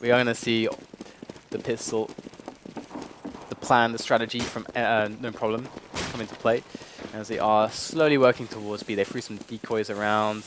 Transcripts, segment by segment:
we are going to see the pistol, the plan, the strategy from No Problem come into play as they are slowly working towards B. They threw some decoys around,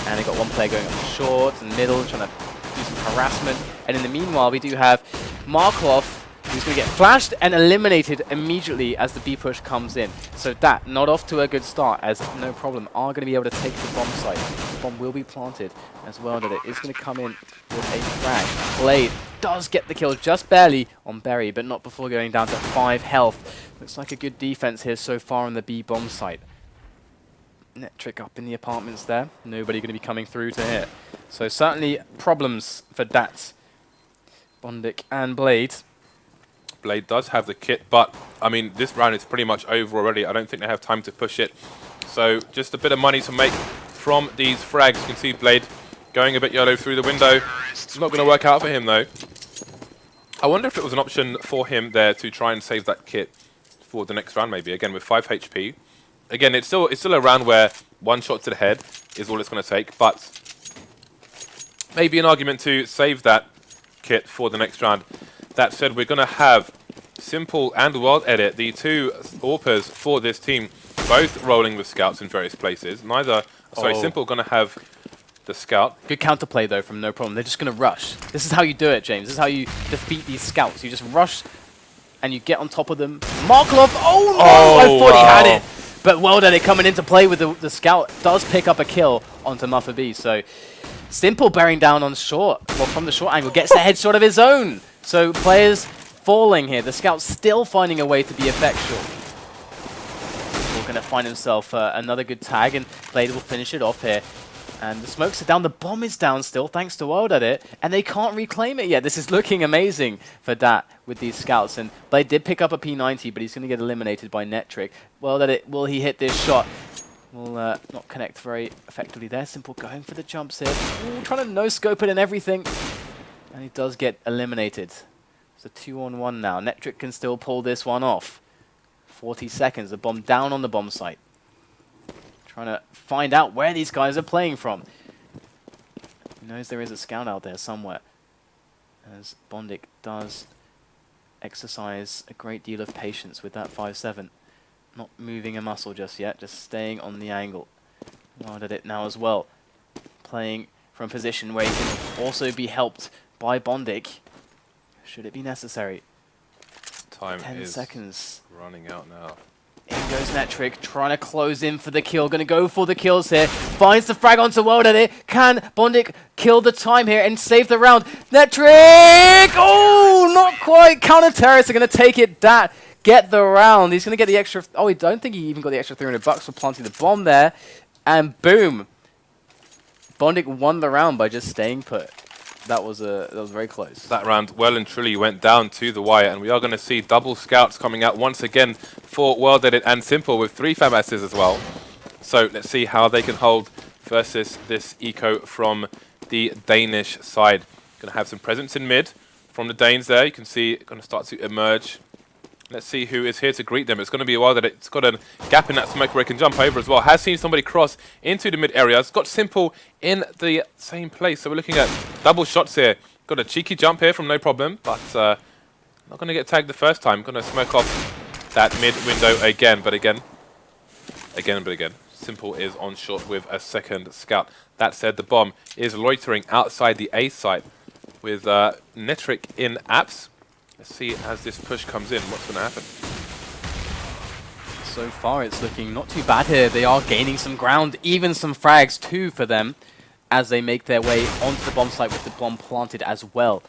and they got one player going up short and middle, trying to do some harassment. And in the meanwhile, we do have Markov, who's going to get flashed and eliminated immediately as the B push comes in. So dAt not off to a good start, as No Problem are going to be able to take the bomb site. The bomb will be planted as well, that it is going to come in with a frag. Blade does get the kill just barely on Berry, but not before going down to 5 health. Looks like a good defense here so far on the B bomb site. Netric up in the apartments there. Nobody going to be coming through to hit. So certainly problems for dAt, Bondik and Blade. Blade does have the kit, but I mean, this round is pretty much over already. I don't think they have time to push it. So just a bit of money to make from these frags. You can see Blade going a bit yellow through the window. It's not going to work out for him though. I wonder if it was an option for him there to try and save that kit for the next round, maybe. Again, with 5 HP. Again, it's still a round where one shot to the head is all it's going to take, but maybe an argument to save that kit for the next round. That said, we're going to have Simple and Wild Edit, the two AWPers for this team, both rolling with scouts in various places. Simple going to have the scout. Good counterplay though from No Problem. They're just going to rush. This is how you do it, James. This is how you defeat these scouts. You just rush and you get on top of them. Marklov, oh no! I thought he had it. But Wild Edit coming into play with the scout does pick up a kill onto Muffa B. So Simple bearing down on short, well, from the short angle, gets the headshot of his own. So players falling here. The scout's still finding a way to be effectual. We're going to find himself another good tag, and Blade will finish it off here. And the smokes are down. The bomb is down still, thanks to Wild Edit, and they can't reclaim it yet. This is looking amazing for dAt with these scouts. And Blade did pick up a P90, but he's going to get eliminated by Netric. Wild Edit, will he hit this shot? Will not connect very effectively there. Simple going for the jumps here. Ooh, trying to no-scope it and everything. And he does get eliminated. It's a 2-on-1 now. Netric can still pull this one off. 40 seconds. The bomb down on the bomb site. Trying to find out where these guys are playing from. He knows there is a scout out there somewhere. As Bondik does exercise a great deal of patience with that 5-7. Not moving a muscle just yet, just staying on the angle. Wild Edit now as well. Playing from a position where he can also be helped by Bondik, should it be necessary. Time 10 is seconds. Running out now. In goes Netric, trying to close in for the kill. Going to go for the kills here. Finds the frag onto Wild Edit. Can Bondik kill the time here and save the round? Netric! Oh, not quite. Counter-terrorists are going to take it. dAt get the round. He's going to get the extra... Oh, I don't think he even got the extra $300 for planting the bomb there. And boom. Bondik won the round by just staying put. That was very close. That round well and truly went down to the wire, and we are going to see double scouts coming out once again for Wild Edit and Simple with 3 FAMASs as well. So let's see how they can hold versus this eco from the Danish side. Going to have some presence in mid from the Danes there. You can see it going to start to emerge. Let's see who is here to greet them. It's going to be Wild Edit. It's got a gap in that smoke where it can jump over as well. Has seen somebody cross into the mid area. It's got Simple in the same place. So we're looking at double shots here. Got a cheeky jump here from No Problem, but not going to get tagged the first time. Going to smoke off that mid window again, but again. Simple is on short with a second scout. That said, the bomb is loitering outside the A site with Netric in apps. Let's see as this push comes in, what's going to happen. So far it's looking not too bad here. They are gaining some ground, even some frags too for them, as they make their way onto the bomb site with the bomb planted as well.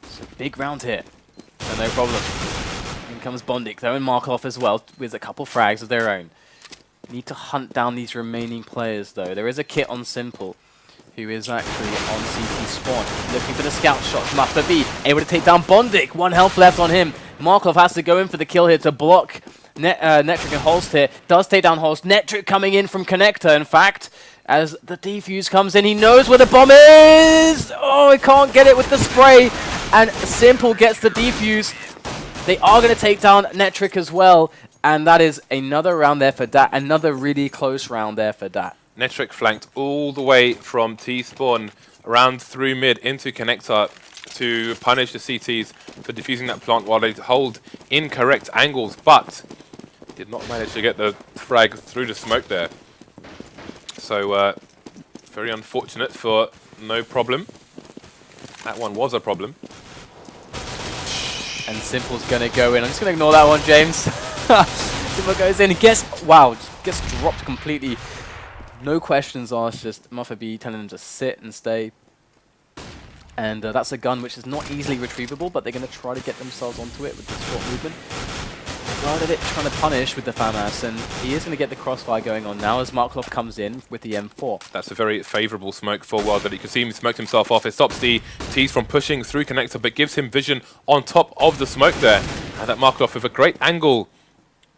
So big round here, so No Problem. In comes Bondik though, and Markov as well, with a couple frags of their own. Need to hunt down these remaining players though. There is a kit on Simple, who is actually on CT spawn. Looking for the scout shot. Muffa B able to take down Bondik. 1 health left on him. Markov has to go in for the kill here to block Netric and Holst here. Does take down Holst. Netric coming in from Connector, in fact. As the defuse comes in, he knows where the bomb is! Oh, he can't get it with the spray. And Simple gets the defuse. They are going to take down Netric as well. And that is another round there for dAt. Another really close round there for dAt. Netric flanked all the way from T-spawn round through mid into connector to punish the CTs for defusing that plant while they hold incorrect angles, but did not manage to get the frag through the smoke there. So very unfortunate for no problem. That one was a problem. And Simple's going to go in. I'm just going to ignore that one, James. Simple goes in. He gets, wow, gets dropped completely. No questions asked, just Muffa B telling him to sit and stay. And that's a gun which is not easily retrievable, but they're going to try to get themselves onto it with the short movement. Did it trying to punish with the FAMAS, and he is going to get the crossfire going on now as Markloff comes in with the M4. That's a very favourable smoke for World that you can see him smoked himself off. It stops the T's from pushing through connector, but gives him vision on top of the smoke there. And that Markloff with a great angle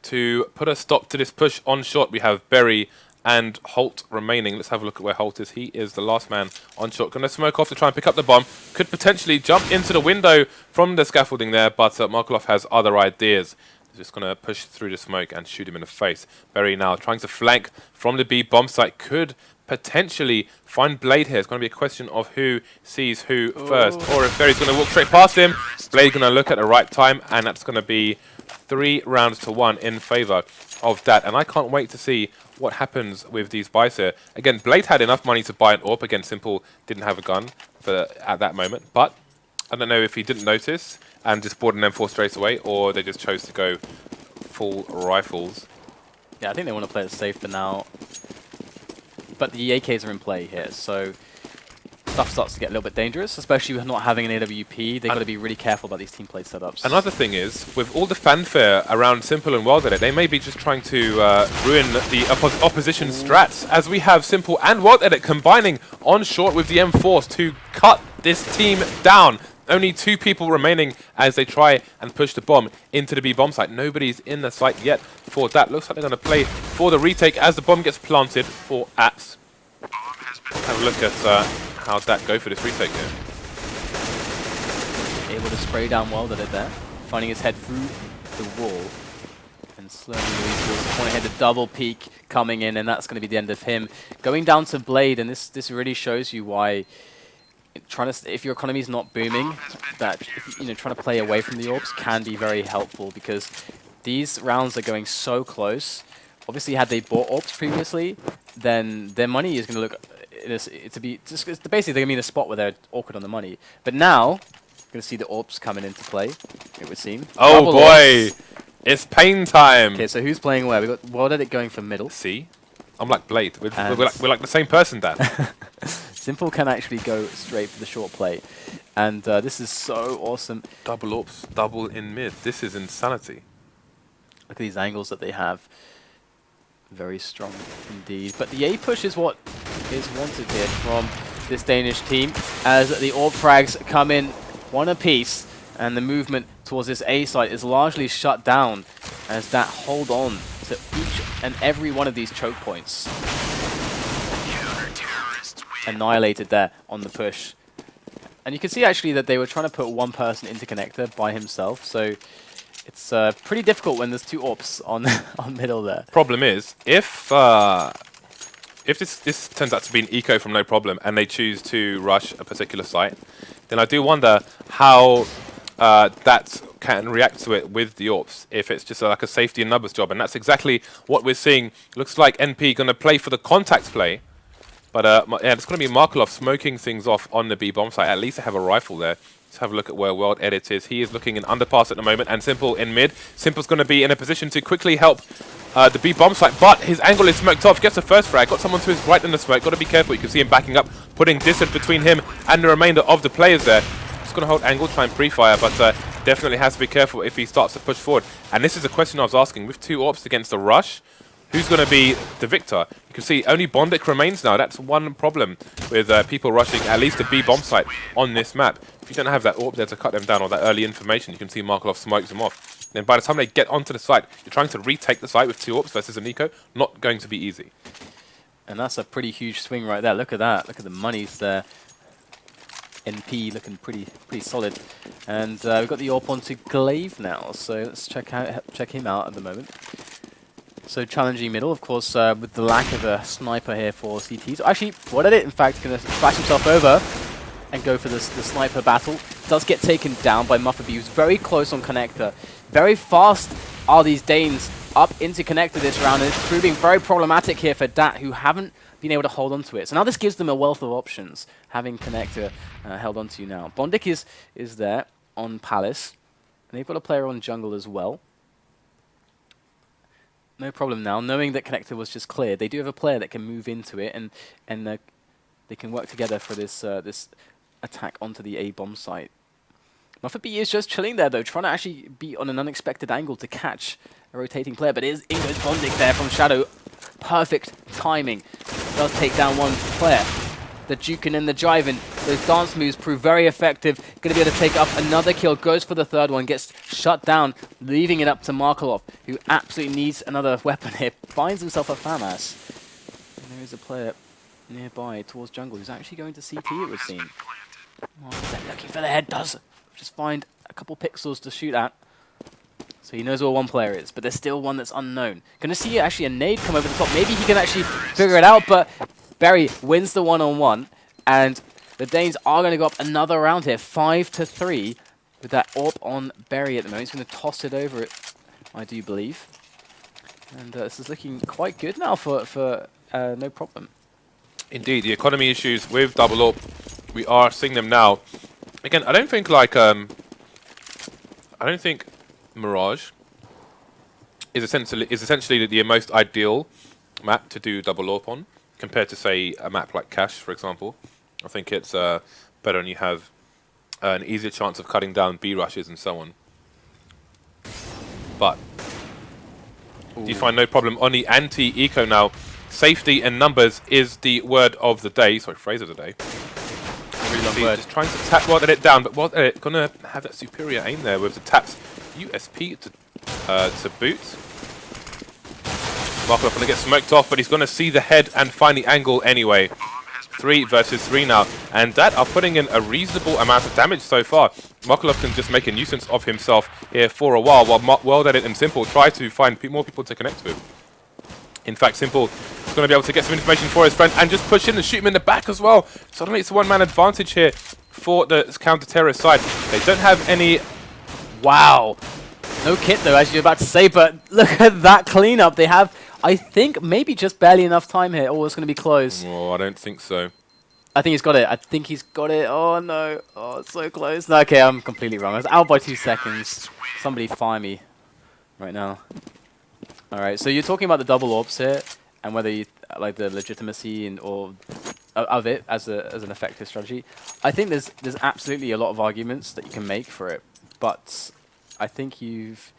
to put a stop to this push on shot. We have Berry and Holt remaining. Let's have a look at where Holt is. He is the last man on shot. Going to smoke off to try and pick up the bomb. Could potentially jump into the window from the scaffolding there, but Markloff has other ideas. Just going to push through the smoke and shoot him in the face. Berry now trying to flank from the B bomb site. Could potentially find Blade here. It's going to be a question of who sees who first. Or if Berry's going to walk straight past him. Blade going to look at the right time. And that's going to be 3 rounds to 1 in favour of dAt. And I can't wait to see what happens with these buys here. Again, Blade had enough money to buy an AWP. Again, Simple didn't have a gun at that moment. But I don't know if he didn't notice and just bought an M4 straight away, or they just chose to go full rifles. Yeah, I think they want to play it safe for now. But the AKs are in play here, so stuff starts to get a little bit dangerous, especially with not having an AWP. They've got to be really careful about these team play setups. Another thing is, with all the fanfare around Simple and World Edit, they may be just trying to ruin the opposition strats, as we have Simple and World Edit combining on short with the M4s to cut this team down. Only 2 people remaining as they try and push the bomb into the B bomb site. Nobody's in the site yet for that. Looks like they're going to play for the retake as the bomb gets planted for ATS. Have a look at how dAt go for this retake here. Able to spray down well that it there, finding his head through the wall. And slowly Luis will hit a double peek coming in, and that's going to be the end of him. Going down to Blade, and this really shows you why if your economy is not booming, that trying to play away from the orbs can be very helpful, because these rounds are going so close. Obviously, had they bought orbs previously, then their money is going to look basically they're going to be in a spot where they're awkward on the money. But now, going to see the orbs coming into play. It would seem. Oh boy, it's pain time. Okay, so who's playing where? We got World Edit going for middle. See, I'm like Blade. We're like the same person, Dan. Simple can actually go straight for the short play. And this is so awesome. Double AWPs, double in mid. This is insanity. Look at these angles that they have. Very strong indeed. But the A push is what is wanted here from this Danish team, as the AWP frags come in one apiece, and the movement towards this A site is largely shut down as that hold on to each and every one of these choke points. Annihilated there on the push. And you can see actually that they were trying to put one person into connector by himself, so it's pretty difficult when there's 2 AWPs on middle there. Problem is, if this turns out to be an eco from no problem and they choose to rush a particular site, then I do wonder how that can react to it with the AWPs, if it's just like a safety and numbers job. And that's exactly what we're seeing. Looks like NP going to play for the contact play. But yeah, it's going to be Markloff smoking things off on the B bomb site. At least they have a rifle there. Let's have a look at where World Edit is. He is looking in underpass at the moment, and Simple in mid. Simple's going to be in a position to quickly help the B bomb site, but his angle is smoked off. Gets the first frag. Got someone to his right in the smoke. Got to be careful. You can see him backing up, putting distance between him and the remainder of the players there. Just going to hold angle, try and pre-fire, but definitely has to be careful if he starts to push forward. And this is a question I was asking. With 2 AWPs against the rush, who's going to be the victor? You can see only Bondic remains now. That's one problem with people rushing at least a B bomb site on this map. If you don't have that AWP there to cut them down, or that early information, you can see Markloff smokes them off. Then by the time they get onto the site, you're trying to retake the site with 2 AWPs versus an eco. Not going to be easy. And that's a pretty huge swing right there. Look at that. Look at the monies there. NP looking pretty solid. And we've got the AWP onto Glaive now, so let's check him out at the moment. So challenging middle, of course, with the lack of a sniper here for CTs. Actually, what it? In fact, going to splash himself over and go for the sniper battle. Does get taken down by Muffaby, who's very close on connector. Very fast are these Danes up into connector this round, and it's proving very problematic here for dAt, who haven't been able to hold on to it. So now this gives them a wealth of options, having connector held on to now. Bondik is there on Palace, and they've got a player on jungle as well. No problem now, knowing that connector was just cleared. They do have a player that can move into it, and they can work together for this this attack onto the A bomb site. Muffaby is just chilling there though, trying to actually be on an unexpected angle to catch a rotating player, but it is Ingo's Bondik there from Shadow. Perfect timing. Does take down one player. The juking and the jiving, those dance moves prove very effective. Going to be able to take up another kill. Goes for the third one, gets shut down, leaving it up to Markelov, who absolutely needs another weapon here. Finds himself a FAMAS. And there is a player nearby towards jungle who's actually going to CT, it would seem. Oh, looking for the head, does just find a couple pixels to shoot at. So he knows where one player is, but there's still one that's unknown. Gonna see actually a nade come over the top. Maybe he can actually figure it out, but Barry wins the one-on-one, and the Danes are going to go up another round here, 5-3, with that AWP on Barry at the moment. He's going to toss it over it, I do believe. And this is looking quite good now for No Problem. Indeed, the economy issues with double AWP, we are seeing them now. Again, I don't think like I don't think Mirage is essentially the most ideal map to do double AWP on, compared to, say, a map like Cache, for example. I think it's better when you have an easier chance of cutting down B rushes and so on. But do you find No Problem on the anti-eco now? Safety and numbers is the word of the day. Sorry, phrase of the day. Just trying to tap dAt down, but dAt gonna have that superior aim there with the taps USP to boot. Markelov gonna get smoked off, but he's gonna see the head and find the angle anyway. 3 versus 3 now, and dAt are putting in a reasonable amount of damage so far. Markelov can just make a nuisance of himself here for a while dAt and Simple try to find more people to connect with. In fact, Simple is going to be able to get some information for his friend and just push in and shoot him in the back as well. Suddenly it's a one-man advantage here for the counter-terrorist side. They don't have any... Wow. No kit though, as you're about to say, but look at that cleanup. They have, I think, maybe just barely enough time here. Oh, it's going to be close. Oh, I don't think so. I think he's got it. I think he's got it. Oh, no. Oh, it's so close. No, okay, I'm completely wrong. I was out by 2 seconds. Somebody fire me right now. All right, so you're talking about the double AWPs here, and whether you like the legitimacy and of it as an effective strategy. I think there's absolutely a lot of arguments that you can make for it, but I think you've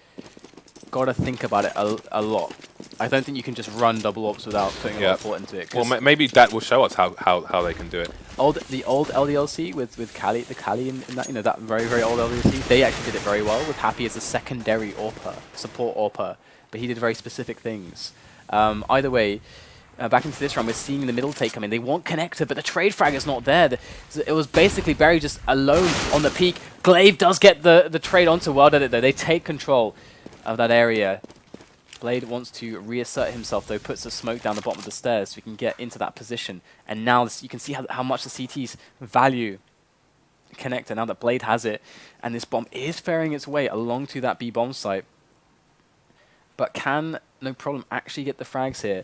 got to think about it a lot. I don't think you can just run double AWPs without putting a lot of thought into it. Well, maybe dAt will show us how they can do it. The old LDLC with Qali, the Qali in that, that very old LDLC, they actually did it very well with Happy as a secondary AWPer, support AWPer. But he did very specific things. Either way, back into this round, we're seeing the middle take come in. They want connector, but the trade frag is not there. It was basically Barry just alone on the peak. Glaive does get the trade onto dAt though. They take control of that area. Blade wants to reassert himself though, puts a smoke down the bottom of the stairs so we can get into that position. And now you can see how much the CTs value connector now that Blade has it. And this bomb is ferrying its way along to that B bomb site. But can No Problem actually get the frags here?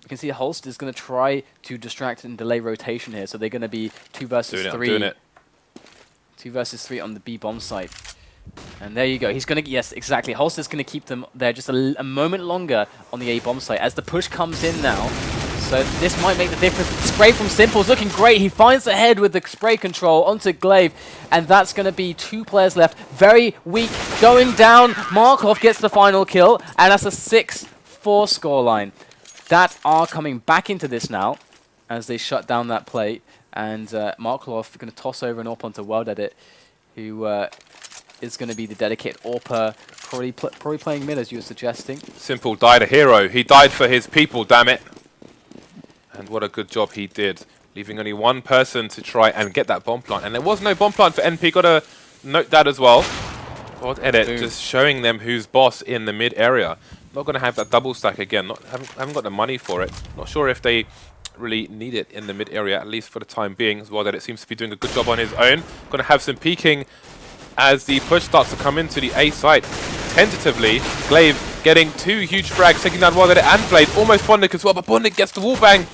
You can see Holst is going to try to distract and delay rotation here, so they're going to be 2 versus 3. Doing it. 2 versus 3 on the B bomb site. And there you go. He's going to, yes, exactly. Holst is going to keep them there just a moment longer on the A bomb site as the push comes in now. So this might make the difference. Spray from Simple's looking great. He finds the head with the spray control onto Glaive. And that's going to be 2 players left. Very weak. Going down. Markov gets the final kill. And that's a 6-4 scoreline. dAt are coming back into this now as they shut down that plate. And Markov going to toss over and AWP onto dAt, who is going to be the dedicated AWPer. Probably playing mid, as you were suggesting. Simple died a hero. He died for his people, damn it. And what a good job he did, leaving only one person to try and get that bomb plant. And there was no bomb plant for NP, got to note that as well. dAt just showing them who's boss in the mid area. not going to have that double stack again. Haven't got the money for it. Not sure if they really need it in the mid area, at least for the time being, as well. That it seems to be doing a good job on his own. Going to have some peeking as the push starts to come into the A site. Tentatively, Glaive getting 2 huge frags, taking down Wilded and Blade. Almost Bondik as well, but Bondik gets the wall bang.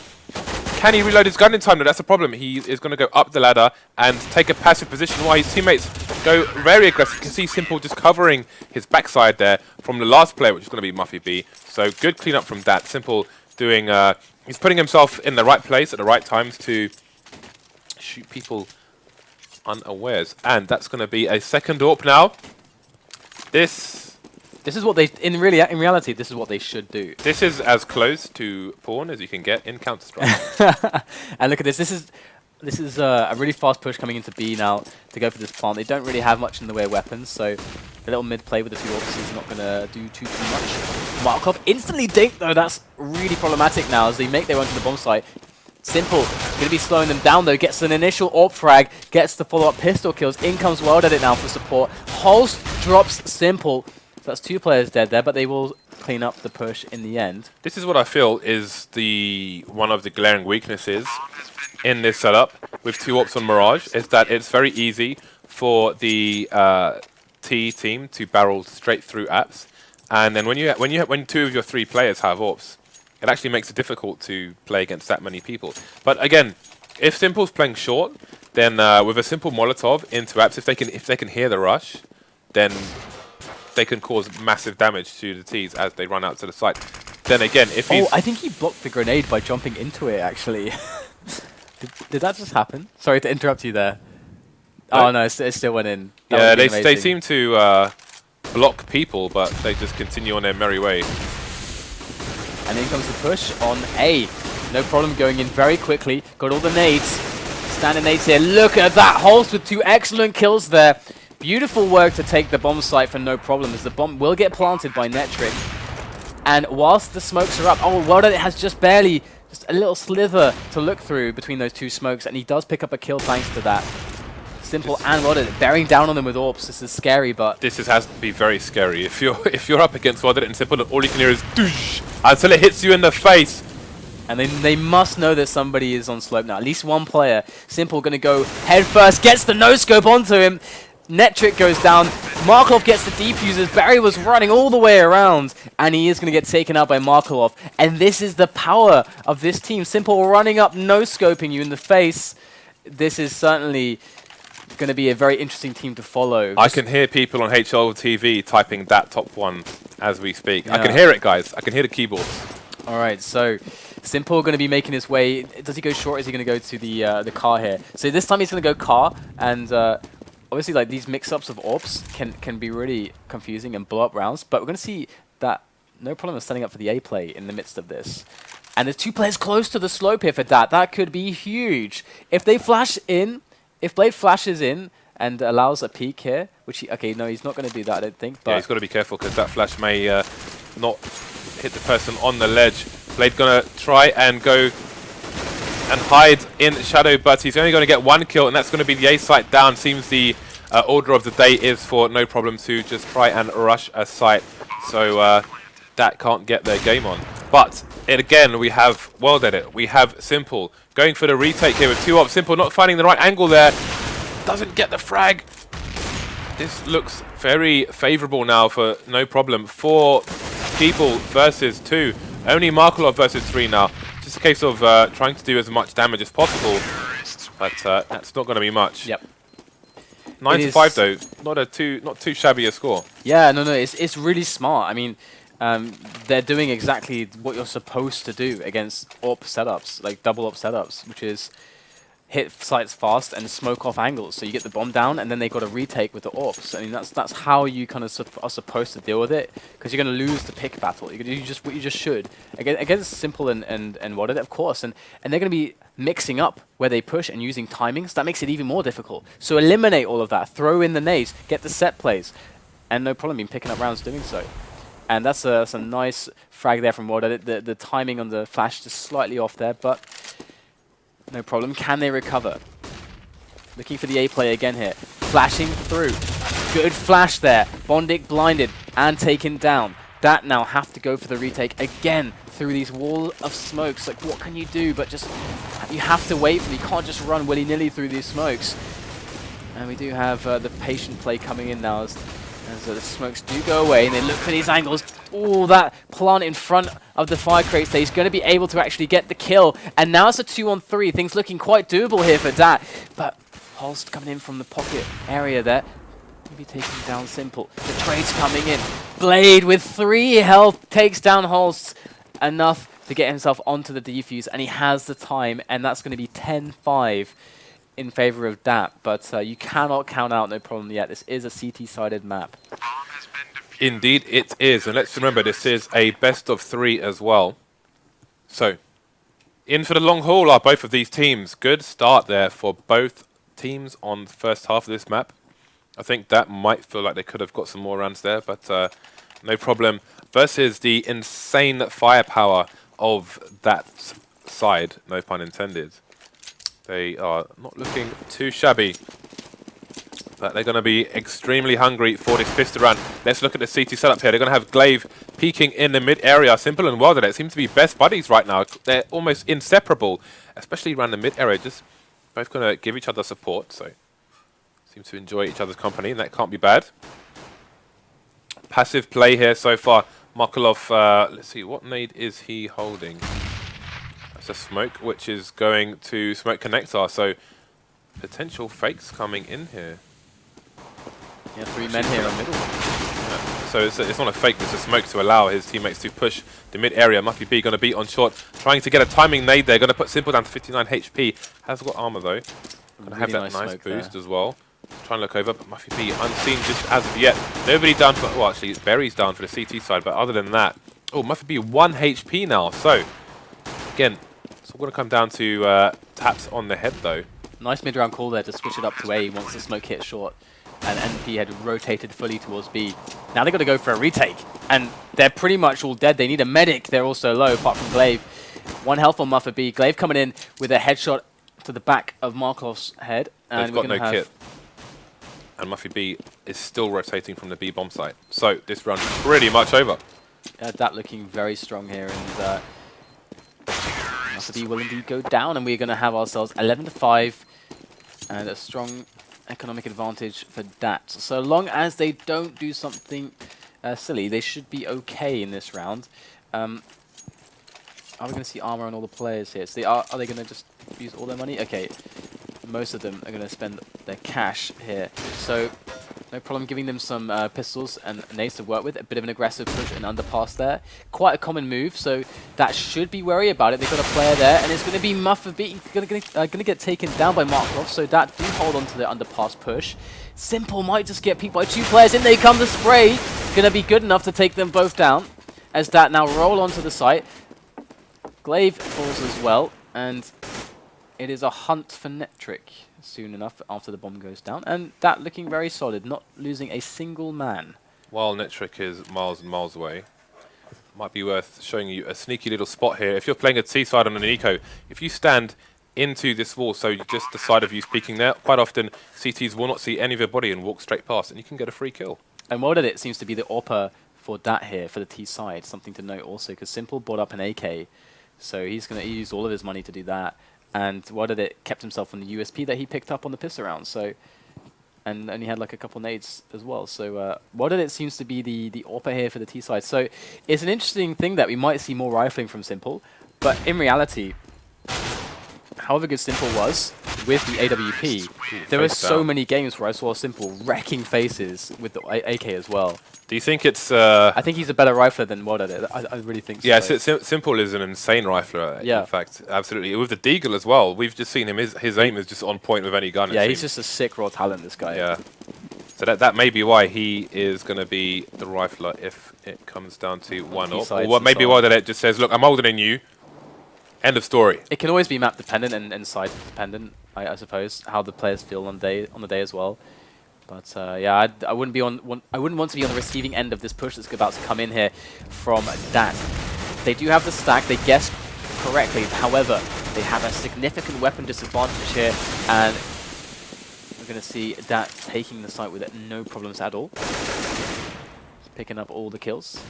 Can he reload his gun in time? No, that's the problem. He is going to go up the ladder and take a passive position while his teammates go very aggressive. You can see Simple just covering his backside there from the last player, which is going to be Muffy B. So good cleanup from dAt. Simple doing... he's putting himself in the right place at the right times to shoot people unawares. And that's going to be a second AWP now. This is what they, in reality, this is what they should do. This is as close to porn as you can get in Counter-Strike. And look at this. This is a really fast push coming into B now to go for this plant. They don't really have much in the way of weapons, so a little mid play with the 2 AWPs is not going to do too much. Markov instantly dinked, though. That's really problematic now as they make their run to the bomb site. Simple going to be slowing them down, though. Gets an initial AWP frag, gets the follow-up pistol kills. In comes Wilded now for support. Holst drops Simple. So that's 2 players dead there, but they will clean up the push in the end. This is what I feel is one of the glaring weaknesses in this setup with 2 AWPs on Mirage, is that it's very easy for the T team to barrel straight through apps, and then when 2 of your 3 players have AWPs, it actually makes it difficult to play against that many people. But again, if Simple's playing short, then with a simple Molotov into apps, if they can hear the rush, then they can cause massive damage to the Ts as they run out to the site. Then again, if he's... Oh, I think he blocked the grenade by jumping into it, actually. did that just happen? Sorry to interrupt you there. No. Oh, no, it still went in. Yeah, they seem to block people, but they just continue on their merry way. And in comes the push on A. No problem going in very quickly. Got all the nades. Standing nades here. Look at that. Holst with 2 excellent kills there. Beautiful work to take the bomb site for no problem, as the bomb will get planted by Netric. And whilst the smokes are up, oh, well done, it has just barely, just a little slither to look through between those 2 smokes, and he does pick up a kill thanks to that. Simple and Wilded bearing down on them with AWPs. This is scary, but... This has to be very scary. If you're up against Wilded and Simple, all you can hear is doosh until it hits you in the face. And they must know that somebody is on slope now. At least 1 player. Simple going to go head first, gets the no-scope onto him. Netric goes down, Markov gets the defusers, Barry was running all the way around, and he is going to get taken out by Markov. And this is the power of this team. Simple running up, no-scoping you in the face. This is certainly going to be a very interesting team to follow. I can hear people on HL TV typing that top 1 as we speak. Yeah. I can hear it, guys. I can hear the keyboards. All right, so Simple going to be making his way. Does he go short? Is he going to go to the car here? So this time he's going to go car, and... obviously, like, these mix-ups of AWPs can be really confusing and blow up rounds, but we're going to see that no problem standing up for the A play in the midst of this. And there's 2 players close to the slope here for dAt. That could be huge. If they flash in, if Blade flashes in and allows a peek here, which okay, no, he's not going to do that, I don't think. But yeah, he's got to be careful because that flash may not hit the person on the ledge. Blade going to try and go and hide in shadow, but he's only going to get 1 kill, and that's going to be the A site down. Seems the order of the day is for no problem to just try and rush a site, so dAt can't get their game on. But again, we have Wilded, we have Simple going for the retake here with 2 AWPs. Simple not finding the right angle there, doesn't get the frag. This looks very favourable now for no problem. 4 people versus 2, only Markov versus 3 now. Just a case of trying to do as much damage as possible, but that's not going to be much. Yep. 9 to 5 though, not too shabby a score. Yeah, no, it's really smart. I mean, they're doing exactly what you're supposed to do against AWP setups, like double AWP setups, which is hit sites fast and smoke off angles. So you get the bomb down, and then they got to retake with the AWPs. I mean, that's how you kind of are supposed to deal with it, because you're going to lose the pick battle. You just what you just should against Simple and Wilded, of course, and they're going to be mixing up where they push and using timings. That makes it even more difficult. So eliminate all of that. Throw in the nades, get the set plays, and no problem in picking up rounds doing so. And that's a nice frag there from Wilded. The timing on the flash just slightly off there, but no problem. Can they recover? Looking for the A play again here. Flashing through. Good flash there. Bondik blinded and taken down. dAt now have to go for the retake again through these wall of smokes. Like, what can you do? But just, you have to wait for them. You can't just run willy-nilly through these smokes. And we do have the patient play coming in now as the smokes do go away, and they look for these angles. Oh, that plant in front of the fire crates there. He's going to be able to actually get the kill. And now it's a 2-on-3. Things looking quite doable here for dAt. But Holst coming in from the pocket area there. Maybe taking down Simple. The trade's coming in. Blade with 3 health takes down Holst. Enough to get himself onto the defuse, and he has the time, and that's going to be 10-5 in favor of dAt. But you cannot count out No Problem yet. This is a CT-sided map. Indeed it is, and let's remember this is a best of 3 as well. So, in for the long haul are both of these teams. Good start there for both teams on the first half of this map. I think that might feel like they could have got some more rounds there, but No Problem versus the insane firepower of that side, no pun intended. They are not looking too shabby, but they're going to be extremely hungry for this pistol round. Let's look at the CT setup here. They're going to have Glaive peeking in the mid area. Simple and Well dAt seem to be best buddies right now. They're almost inseparable, especially around the mid area. Just both going to give each other support, so seem to enjoy each other's company, and that can't be bad. Passive play here so far. Markelov, let's see, what nade is he holding? That's a smoke, which is going to smoke connector, so potential fakes coming in here. Yeah, 3 men here in the middle. Yeah. So it's not a fake, it's a smoke to allow his teammates to push the mid area. Muffy B going to be on short, trying to get a timing nade there. Going to put Simple down to 59 HP. Has got armor though. Going to have that nice boost as well. Trying to look over, but Muffy B unseen just as of yet. Nobody down for, well actually Berry's down for the CT side, but other than that, oh, Muffy B 1 HP now. So again, it's all going to come down to taps on the head though. Nice mid-round call there to switch it up to A once the smoke hit short. And NP had rotated fully towards B. Now they've got to go for a retake. And they're pretty much all dead. They need a medic. They're also low, apart from Glaive. 1 health on Muffet B. Glaive coming in with a headshot to the back of Markov's head. And they've got no kit. And Muffy B is still rotating from the B bomb site. So this round is pretty much over. dAt looking very strong here. And Muffet B will indeed go down. And we're going to have ourselves 11-5. And a strong economic advantage for dAt. So long as they don't do something silly, they should be okay in this round. Are we going to see armor on all the players here? So are they going to just use all their money? Okay, most of them are going to spend their cash here. So no problem giving them some pistols and nades to work with. A bit of an aggressive push and underpass there. Quite a common move, so that should be wary about it. They've got a player there, and it's going to be Muffet B going to get taken down by Markov. So dAt do hold on to the underpass push. Simple might just get peeked by 2 players. In they come, the spray. Going to be good enough to take them both down. As dAt now roll onto the site. Glaive falls as well, and it is a hunt for Netric soon enough after the bomb goes down. And dAt looking very solid, not losing a single man. While Netric is miles and miles away, might be worth showing you a sneaky little spot here. If you're playing a T-side on an eco, if you stand into this wall, so just the side of you speaking there, quite often CTs will not see any of your body and walk straight past, and you can get a free kill. And well dAt it seems to be the AWPer for dAt here, for the T side. Something to note also, because Simple bought up an AK, so he's going to use all of his money to do that. And well dAt it kept himself on the USP that he picked up on the pistol round, so, and he had like a couple nades as well. So well dAt it seems to be the AWPer here for the T side. So it's an interesting thing that we might see more rifling from Simple, but in reality, however good Simple was with the AWP, there were so many games where I saw Simple wrecking faces with the AK as well. Do you think it's... I think he's a better rifler than well dAt it. I really think so. Yeah, Simple is an insane rifler, yeah. In fact, absolutely. With the Deagle as well, we've just seen him, his aim is just on point with any gun. Yeah, he's just a sick raw talent, this guy. Yeah. So that may be why he is going to be the rifler if it comes down to one up. Or what maybe well dAt it just says, look, I'm older than you. End of story. It can always be map dependent and side dependent, I suppose, how the players feel on the day as well. But yeah, I wouldn't want to be on the receiving end of this push that's about to come in here from dAt. They do have the stack. They guessed correctly. However, they have a significant weapon disadvantage here, and we're going to see dAt taking the site with it, no problems at all. Just picking up all the kills.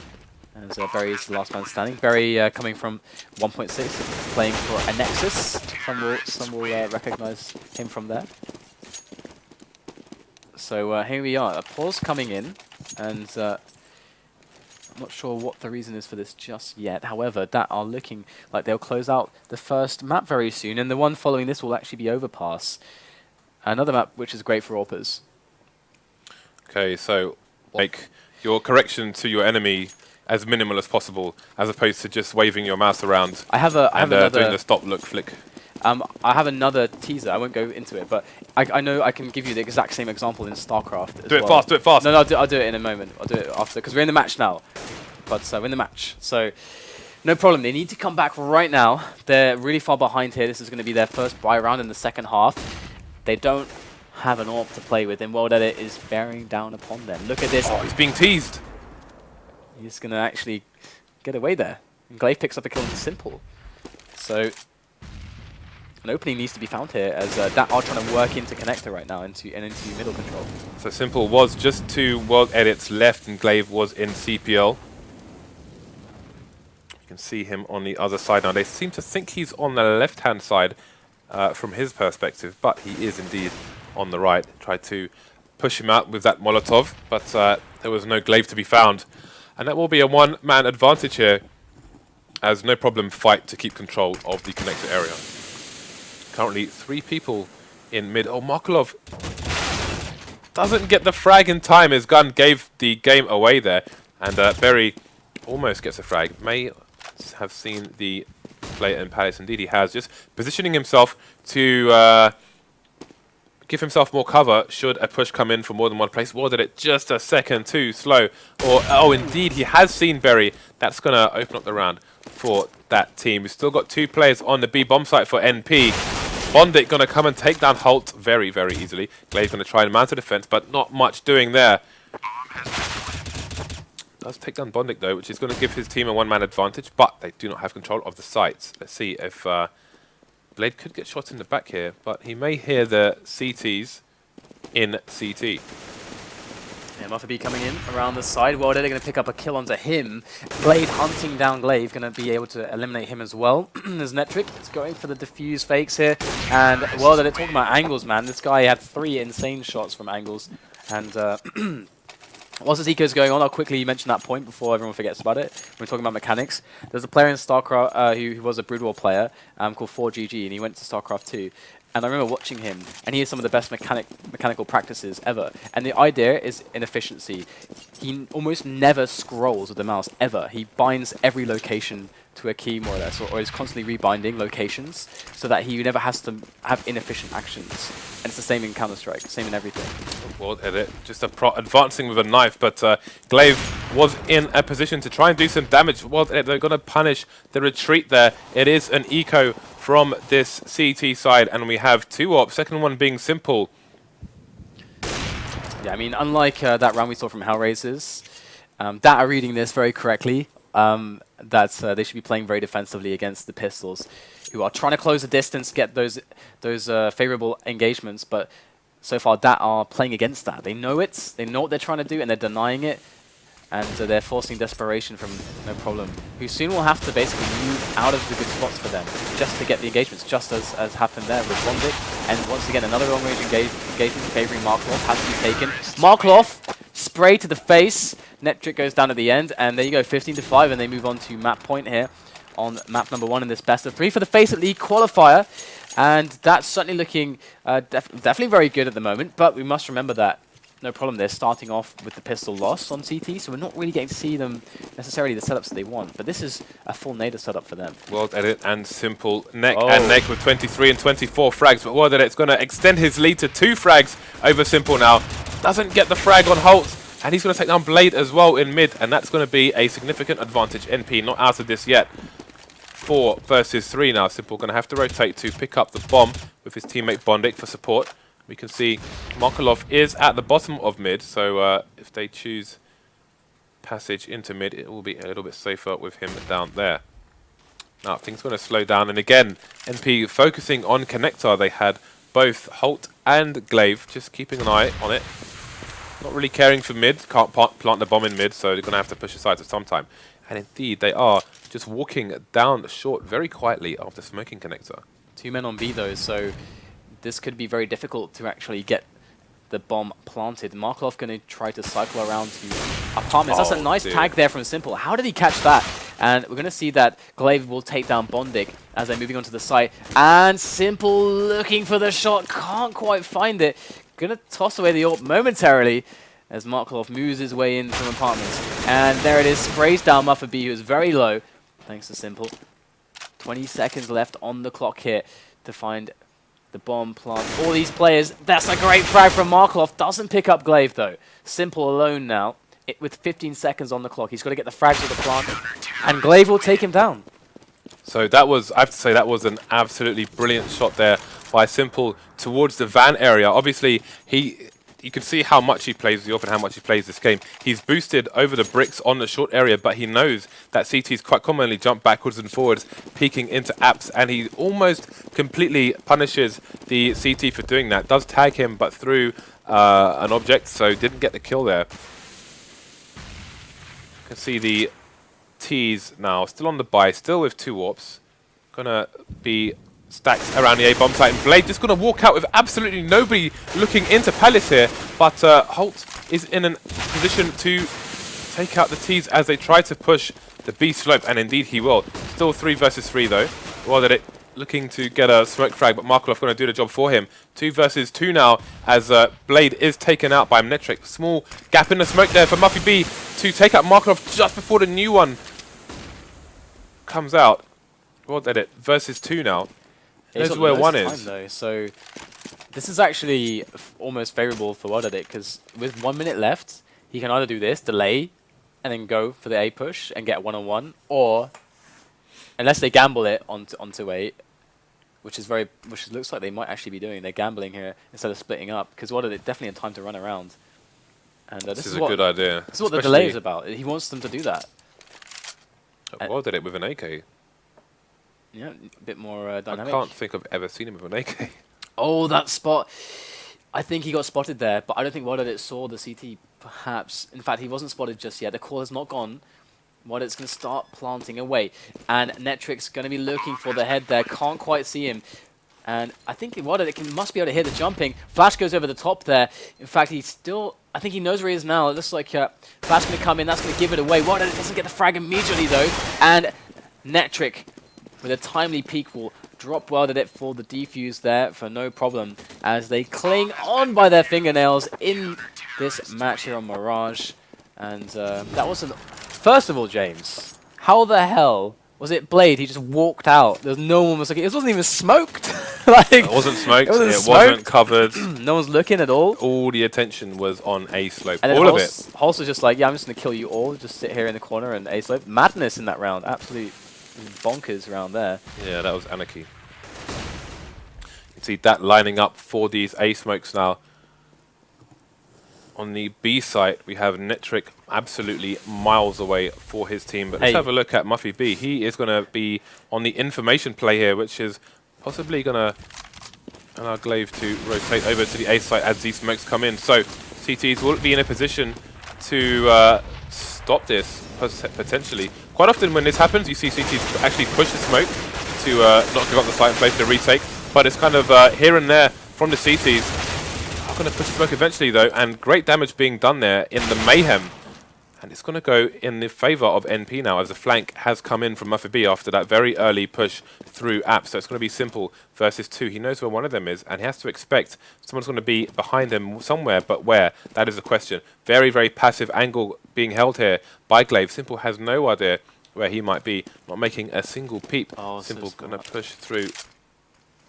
As Berry is the last man standing. Berry coming from 1.6, playing for a Nexus. Some will recognize him from there. So here we are. A pause coming in, and I'm not sure what the reason is for this just yet. However, dAt are looking like they'll close out the first map very soon, and the one following this will actually be Overpass. Another map which is great for AWPers. Okay, so make your correction to your enemy as minimal as possible, as opposed to just waving your mouse around. I have another doing the stop look flick. I have another teaser. I won't go into it, but I know I can give you the exact same example in StarCraft. Do it fast, do it fast. No, I'll do it in a moment. I'll do it after, because we're in the match now. But we're in the match, so no problem. They need to come back right now. They're really far behind here. This is going to be their first buy round in the second half. They don't have an AWP to play with, and dAt is bearing down upon them. Look at this. Oh, he's being teased. He's going to actually get away there. And Glaive picks up a kill in Simple. So an opening needs to be found here, as dAt are trying to work into connector right now into middle control. So Simple was just to World Edit's left, and Glaive was in CPL. You can see him on the other side now. They seem to think he's on the left-hand side from his perspective, but he is indeed on the right. Tried to push him out with that Molotov, but there was no Glaive to be found. And that will be a one-man advantage here, as no problem fight to keep control of the connector area. Currently 3 people in mid. Oh, Markelov doesn't get the frag in time. His gun gave the game away there. And Berry almost gets a frag. May have seen the play in Palace. Indeed he has. Just positioning himself to give himself more cover should a push come in from more than one place. Well, did it just a second too slow. Or, oh, indeed, he has seen Berry. That's going to open up the round for that team. We've still got 2 players on the B bomb site for NP. Bondik going to come and take down Holt very, very easily. Glaive going to try and mount a defense, but not much doing there. Does take down Bondik, though, which is going to give his team a one-man advantage, but they do not have control of the sites. Let's see if Blade could get shot in the back here, but he may hear the CTs in CT. Yeah, Muffy coming in around the dAt are going to pick up a kill onto him. Blade hunting down Glaive, going to be able to eliminate him as well. There's Netric, it's going for the diffuse fakes here. And dAt talking about angles, man. This guy had 3 insane shots from angles. And whilst this eco's going on, I'll quickly mention that point before everyone forgets about it. We're talking about mechanics. There's a player in StarCraft who was a Brood War player called 4GG, and he went to StarCraft 2. And I remember watching him, and he has some of the best mechanical practices ever. And the idea is inefficiency. He almost never scrolls with the mouse, ever. He binds every location to a key, more or less, or is constantly rebinding locations, so that he never has to have inefficient actions. And it's the same in Counter-Strike, same in everything. World Edit just advancing with a knife, but Glaive was in a position to try and do some damage. World Edit, they're going to punish the retreat there. It is an eco from this CT side, and we have 2 AWPs, second one being Simple. Yeah, I mean, unlike that round we saw from Hellraisers, dAt are reading this very correctly, that they should be playing very defensively against the Pistols, who are trying to close the distance, get those favorable engagements, but so far dAt are playing against that. They know it, they know what they're trying to do, and they're denying it, and they're forcing desperation from no problem, who soon will have to basically move out of the good spots for them just to get the engagements, just as happened there with Bondik. And once again, another long-range engagement favoring Markelov has to be taken. Markelov, spray to the face. Netric goes down at the end, and there you go, 15-5, and they move on to map point here on map number 1 in this best of 3 for the Faceit League qualifier. And that's certainly looking definitely very good at the moment, but we must remember that no problem, they're starting off with the pistol loss on CT, so we're not really getting to see them necessarily the setups that they want, but this is a full nader setup for them. World Edit and Simple neck and neck with 23 and 24 frags, but World Edit's going to extend his lead to 2 frags over Simple now. Doesn't get the frag on Holt, and he's going to take down Blade as well in mid, and that's going to be a significant advantage. NP not out of this yet. 4 versus 3 now. Simple going to have to rotate to pick up the bomb with his teammate Bondik for support. We can see Markelov is at the bottom of mid, so if they choose passage into mid, it will be a little bit safer with him down there. Now things are going to slow down, and again, NP focusing on connector. They had both Holt and Glaive, just keeping an eye on it. Not really caring for mid, can't plant the bomb in mid, so they're going to have to push aside for some time. And indeed, they are just walking down short very quietly after smoking connector. 2 men on B though, so this could be very difficult to actually get the bomb planted. Markov going to try to cycle around to apartments. That's a nice tag there from Simple. How did he catch that? And we're going to see that Glaive will take down Bondik as they're moving onto the site. And Simple looking for the shot, can't quite find it. Going to toss away the AWP momentarily as Markov moves his way in from apartments. And there it is, sprays down Muffa B, who is very low, thanks to Simple. 20 seconds left on the clock here to find the bomb plant. All these players, that's a great frag from Markov. Doesn't pick up Glaive though. Simple alone now, with 15 seconds on the clock. He's got to get the frags of the plant, and Glaive will take him down. So that was, I have to say, that was an absolutely brilliant shot there by Simple towards the van area. Obviously, you can see how much he plays the AWP and how much he plays this game. He's boosted over the bricks on the short area, but he knows that CTs quite commonly jump backwards and forwards, peeking into apps, and he almost completely punishes the CT for doing that. Does tag him, but through an object, so didn't get the kill there. You can see the T's now, still on the buy, still with 2 AWPs. Gonna be stacks around the A-bomb site, and Blade just going to walk out with absolutely nobody looking into Palace here, but Holt is in a position to take out the T's as they try to push the B slope, and indeed he will. Still 3 versus 3 though. Well, that it looking to get a smoke frag, but Markov going to do the job for him. 2 versus 2 now as Blade is taken out by Mnetric. Small gap in the smoke there for Muffy B to take out Markov just before the new one comes out. Well, that it versus 2 now. This is where 1 is. Though, so this is actually almost favorable for World Edit, because with 1 minute left, he can either do this, delay, and then go for the A push and get 1-on-1, or unless they gamble it onto A, which looks like they might actually be doing. They're gambling here instead of splitting up, because World Edit definitely had time to run around. And this is a good idea. This is what the delay is about. He wants them to do that. World Edit with an AK. Yeah, a bit more dynamic. I can't think I've ever seen him with an AK. Oh, that spot. I think he got spotted there, but I don't think World Edit saw the CT, perhaps. In fact, he wasn't spotted just yet. The call has not gone. World Edit's going to start planting away. And Netric's going to be looking for the head there. Can't quite see him. And I think World Edit must be able to hear the jumping. Flash goes over the top there. In fact, he's still... I think he knows where he is now. It looks like Flash going to come in. That's going to give it away. World Edit doesn't get the frag immediately, though. And Netric, with a timely peek, will drop World Edit for the defuse there for no problem, as they cling on by their fingernails in this match here on Mirage. And that wasn't... First of all, James, how the hell was it Blade? He just walked out. There's no one was looking. It wasn't even smoked. Like, it wasn't smoked. It wasn't covered. No one's looking at all. All the attention was on A slope. And all of it. Holst was just like, yeah, I'm just going to kill you all. Just sit here in the corner and A slope. Madness in that round. Absolute bonkers around there. Yeah, that was anarchy. You can see that lining up for these A smokes now. On the B site, we have Netric absolutely miles away for his team. But let's have a look at Muffy B. He is going to be on the information play here, which is possibly going to allow Glaive to rotate over to the A site as these smokes come in. So CTs will be in a position to stop this, potentially. Quite often when this happens, you see CTs actually push the smoke to not give up the site and play for the retake. But it's kind of here and there from the CTs. Going to push the smoke eventually though, and great damage being done there in the mayhem, and it's going to go in the favor of NP now as the flank has come in from Muffy B after that very early push through App. So it's going to be Simple versus 2. He knows where one of them is, and he has to expect someone's going to be behind him somewhere, but where? That is the question. Very, very passive angle being held here by Glaive. Simple has no idea where he might be, not making a single peep. Oh, Simple so going to push through.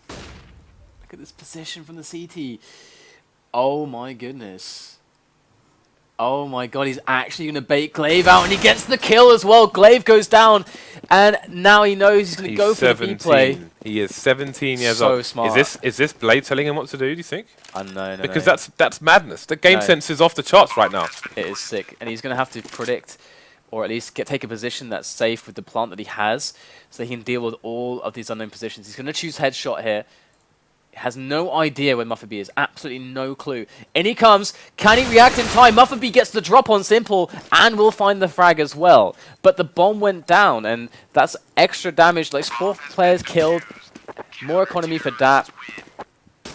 Look at this position from the CT. Oh my goodness. Oh my god, he's actually going to bait Glaive out, and he gets the kill as well. Glaive goes down, and now he knows he's going to go for the B play. He is 17 years old. So smart. Is this Blade telling him what to do you think? No. Because that's madness. The game sense is off the charts right now. It is sick, and he's going to have to predict, or at least take a position that's safe with the plant that he has, so he can deal with all of these unknown positions. He's going to choose headshot here. has no idea where Muffin is. Absolutely no clue. In he comes. Can he react in time? Muffin gets the drop on Simple and will find the frag as well. But the bomb went down, and that's extra damage. Like 4 players killed. More economy for dAt.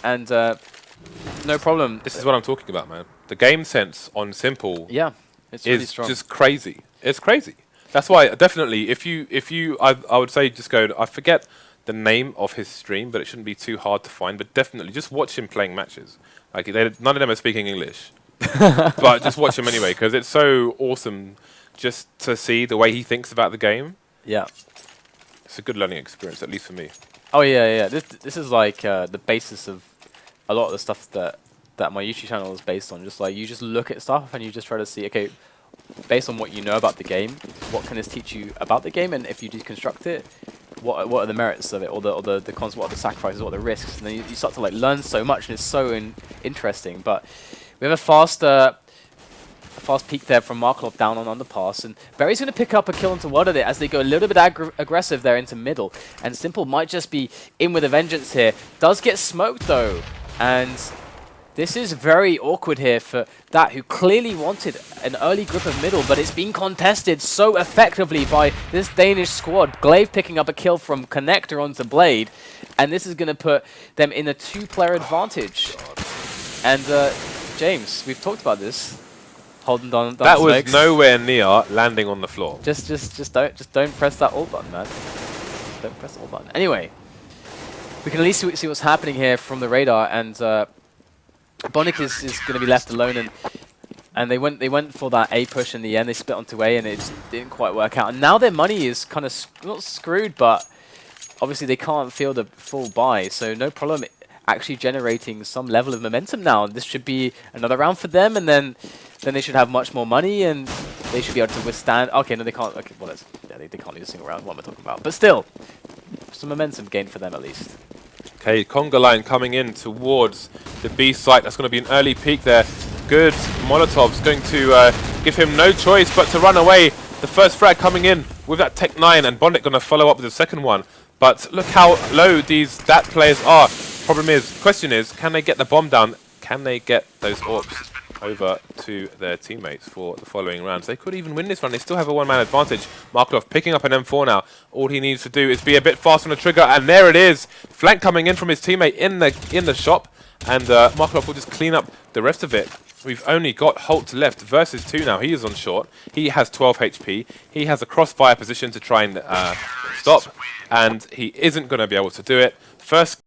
And no problem. This is what I'm talking about, man. The game sense on Simple it's really is strong. just crazy. It's crazy. That's why definitely, if you, I would say just go. I forget the name of his stream, but it shouldn't be too hard to find. But definitely, just watch him playing matches. Like none of them are speaking English, but just watch him anyway because it's so awesome just to see the way he thinks about the game. Yeah. It's a good learning experience, at least for me. Oh yeah. This is like the basis of a lot of the stuff that my YouTube channel is based on. Just like you just look at stuff and you just try to see, okay, based on what you know about the game, what can this teach you about the game, and if you deconstruct it, what are the merits of it, or the cons, what are the sacrifices, what are the risks, and then you start to like learn so much, and it's so interesting. But we have a fast peek there from Markov down on underpass, and Berry's going to pick up a kill into WorldAt as they go a little bit aggressive there into middle, and Simple might just be in with a vengeance here. Does get smoked though, and this is very awkward here for dAt, who clearly wanted an early grip of middle, but it's been contested so effectively by this Danish squad. Glaive picking up a kill from Connector onto Blade, and this is going to put them in a 2-player advantage. And James, we've talked about this. Holding down That was smokes. nowhere near landing on the floor. Just don't press that ult button, man. Don't press the ult button. Anyway, we can at least see what's happening here from the radar, and Bonic is going to be left alone, and they went for that A push in the end. They split onto A, and it just didn't quite work out. And now their money is kind of not screwed, but obviously they can't feel the full buy, so no problem actually generating some level of momentum now. This should be another round for them, and then they should have much more money, and they should be able to withstand. Okay, no, they can't. Okay, well, they can't lose a single round. What am I talking about? But still, some momentum gained for them at least. Okay, Conga line coming in towards the B site. That's going to be an early peek there. Good. Molotov's going to give him no choice but to run away. The first frag coming in with that Tech 9, and Bonic going to follow up with the second one. But look how low these dAt players are. Question is, can they get the bomb down? Can they get those AWPs over to their teammates for the following rounds? They could even win this round. They still have a 1-man advantage. Markov picking up an M4 now. All he needs to do is be a bit fast on the trigger, and there it is. Flank coming in from his teammate in the shop, and Markov will just clean up the rest of it. We've only got Holt left versus 2 now. He is on short. He has 12 HP. He has a crossfire position to try and stop, and he isn't going to be able to do it. First